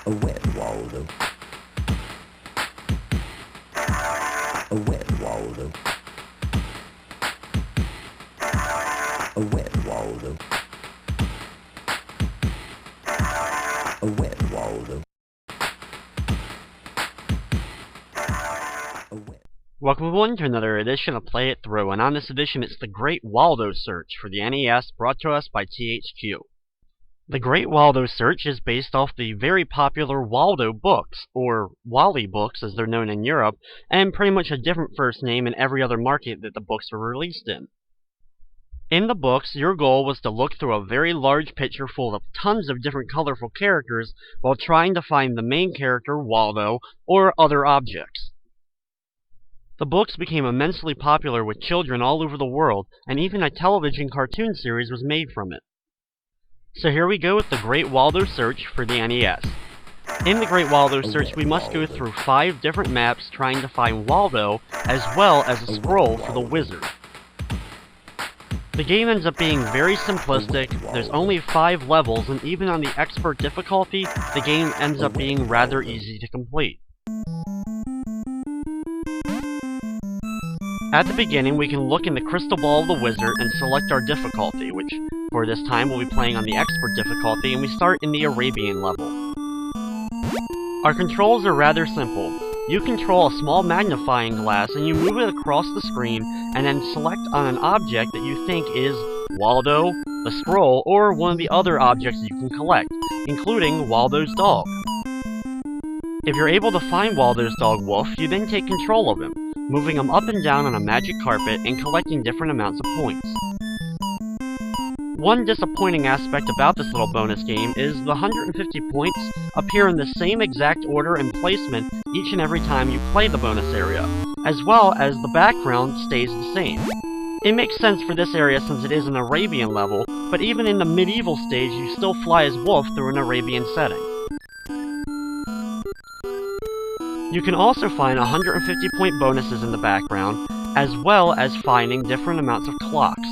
A wet Waldo. A wet Waldo. A wet Waldo. A wet Waldo. A wet. Welcome everyone to another edition of Play It Through, and on this edition it's the Great Waldo Search for the NES, brought to us by THQ. The Great Waldo Search is based off the very popular Waldo books, or Wally books as they're known in Europe, and pretty much a different first name in every other market that the books were released in. In the books, your goal was to look through a very large picture full of tons of different colorful characters while trying to find the main character, Waldo, or other objects. The books became immensely popular with children all over the world, and even a television cartoon series was made from it. So here we go with the Great Waldo Search for the NES. In the Great Waldo Search, we must go through 5 different maps trying to find Waldo, as well as a scroll for the wizard. The game ends up being very simplistic. There's only 5 levels, and even on the expert difficulty, the game ends up being rather easy to complete. At the beginning, we can look in the crystal ball of the wizard and select our difficulty, which for this time we'll be playing on the expert difficulty, and we start in the Arabian level. Our controls are rather simple. You control a small magnifying glass and you move it across the screen and then select on an object that you think is Waldo, the scroll, or one of the other objects you can collect, including Waldo's dog. If you're able to find Waldo's dog Wolf, you then take control of him, moving him up and down on a magic carpet and collecting different amounts of points. One disappointing aspect about this little bonus game is the 150 points appear in the same exact order and placement each and every time you play the bonus area, as well as the background stays the same. It makes sense for this area since it is an Arabian level, but even in the medieval stage you still fly as Wolf through an Arabian setting. You can also find 150 point bonuses in the background, as well as finding different amounts of clocks.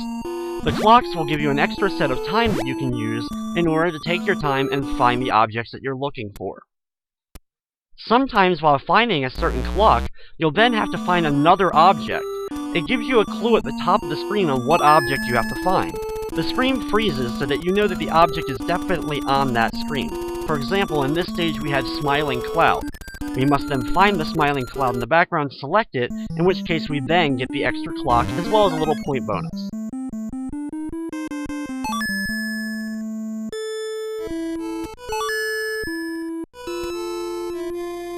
The clocks will give you an extra set of time that you can use in order to take your time and find the objects that you're looking for. Sometimes while finding a certain clock, you'll then have to find another object. It gives you a clue at the top of the screen on what object you have to find. The screen freezes so that you know that the object is definitely on that screen. For example, in this stage we had Smiling Cloud. We must then find the smiling cloud in the background, select it, in which case we then get the extra clock as well as a little point bonus.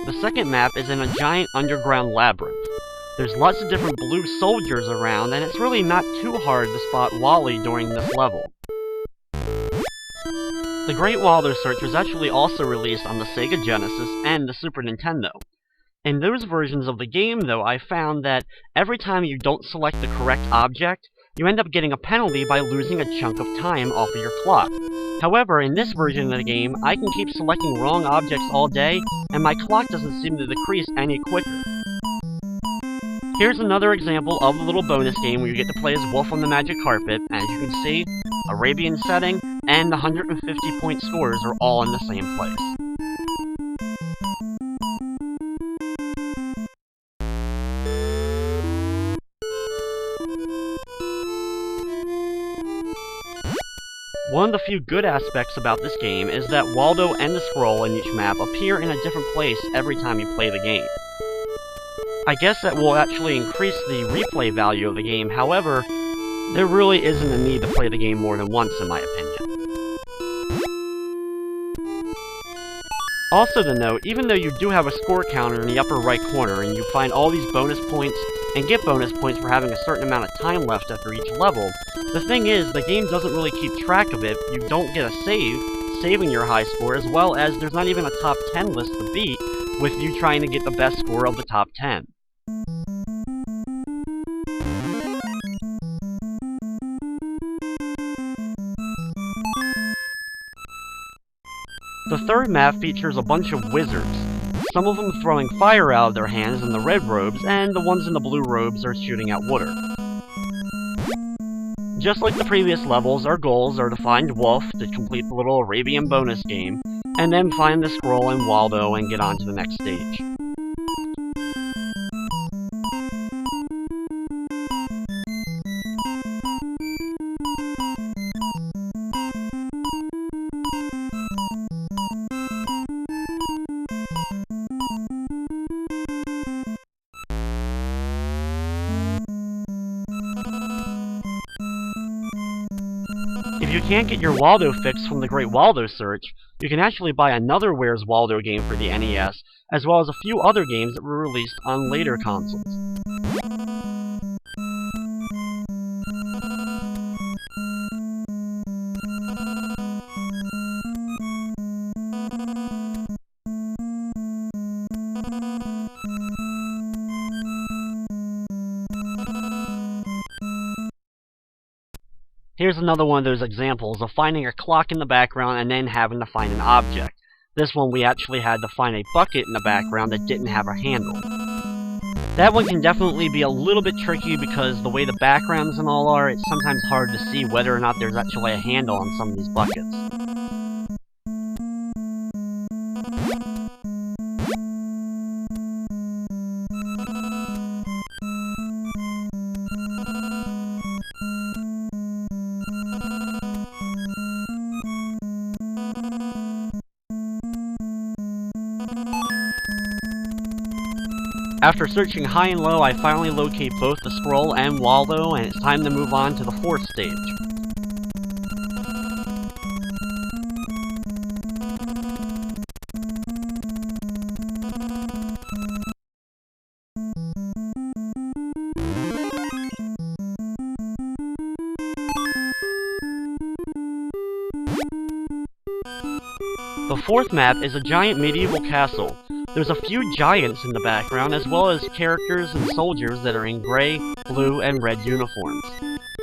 The second map is in a giant underground labyrinth. There's lots of different blue soldiers around, and it's really not too hard to spot Wally during this level. The Great Waldo Search was actually also released on the Sega Genesis and the Super Nintendo. In those versions of the game, though, I found that every time you don't select the correct object, you end up getting a penalty by losing a chunk of time off of your clock. However, in this version of the game, I can keep selecting wrong objects all day, and my clock doesn't seem to decrease any quicker. Here's another example of the little bonus game where you get to play as Wolf on the magic carpet. As you can see, Arabian setting, and the 150 point scores are all in the same place. One of the few good aspects about this game is that Waldo and the scroll in each map appear in a different place every time you play the game. I guess that will actually increase the replay value of the game, however, there really isn't a need to play the game more than once in my opinion. Also to note, even though you do have a score counter in the upper right corner and you find all these bonus points and get bonus points for having a certain amount of time left after each level, the thing is, the game doesn't really keep track of it. You don't get a save, saving your high score, as well as there's not even a top 10 list to beat with you trying to get the best score of the top 10. The third map features a bunch of wizards, some of them throwing fire out of their hands in the red robes, and the ones in the blue robes are shooting out water. Just like the previous levels, our goals are to find Wolf to complete the little Arabian bonus game, and then find the scroll and Waldo and get on to the next stage. If you can't get your Waldo fix from the Great Waldo Search, you can actually buy another Where's Waldo game for the NES, as well as a few other games that were released on later consoles. Here's another one of those examples of finding a clock in the background and then having to find an object. This one we actually had to find a bucket in the background that didn't have a handle. That one can definitely be a little bit tricky because the way the backgrounds and all are, it's sometimes hard to see whether or not there's actually a handle on some of these buckets. After searching high and low, I finally locate both the scroll and Waldo, and it's time to move on to the fourth stage. The fourth map is a giant medieval castle. There's a few giants in the background, as well as characters and soldiers that are in gray, blue, and red uniforms.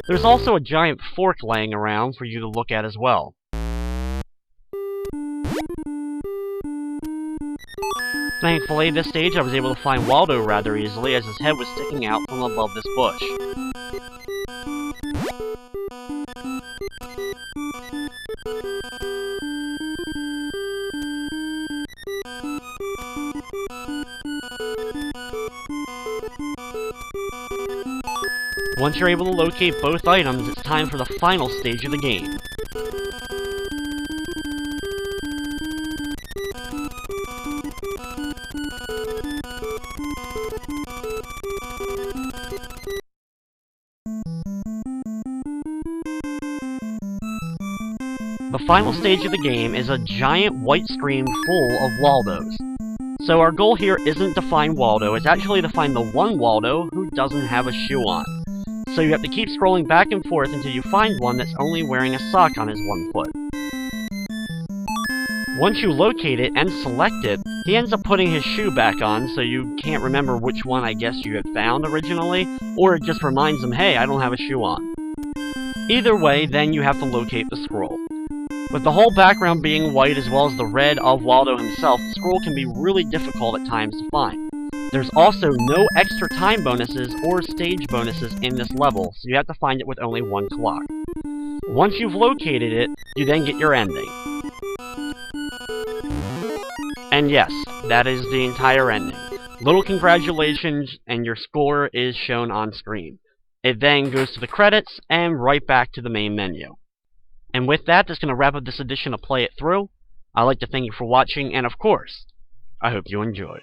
There's also a giant fork laying around for you to look at as well. Thankfully, this stage I was able to find Waldo rather easily, as his head was sticking out from above this bush. Once you're able to locate both items, it's time for the final stage of the game. The final stage of the game is a giant white screen full of Waldos. So our goal here isn't to find Waldo, it's actually to find the one Waldo who doesn't have a shoe on. So you have to keep scrolling back and forth until you find one that's only wearing a sock on his one foot. Once you locate it and select it, he ends up putting his shoe back on, so you can't remember which one I guess you had found originally, or it just reminds him, hey, I don't have a shoe on. Either way, then you have to locate the scroll. With the whole background being white as well as the red of Waldo himself, the scroll can be really difficult at times to find. There's also no extra time bonuses or stage bonuses in this level, so you have to find it with only one clock. Once you've located it, you then get your ending. And yes, that is the entire ending. Little congratulations, and your score is shown on screen. It then goes to the credits, and right back to the main menu. And with that, that's going to wrap up this edition of Play It Through. I'd like to thank you for watching, and of course, I hope you enjoyed.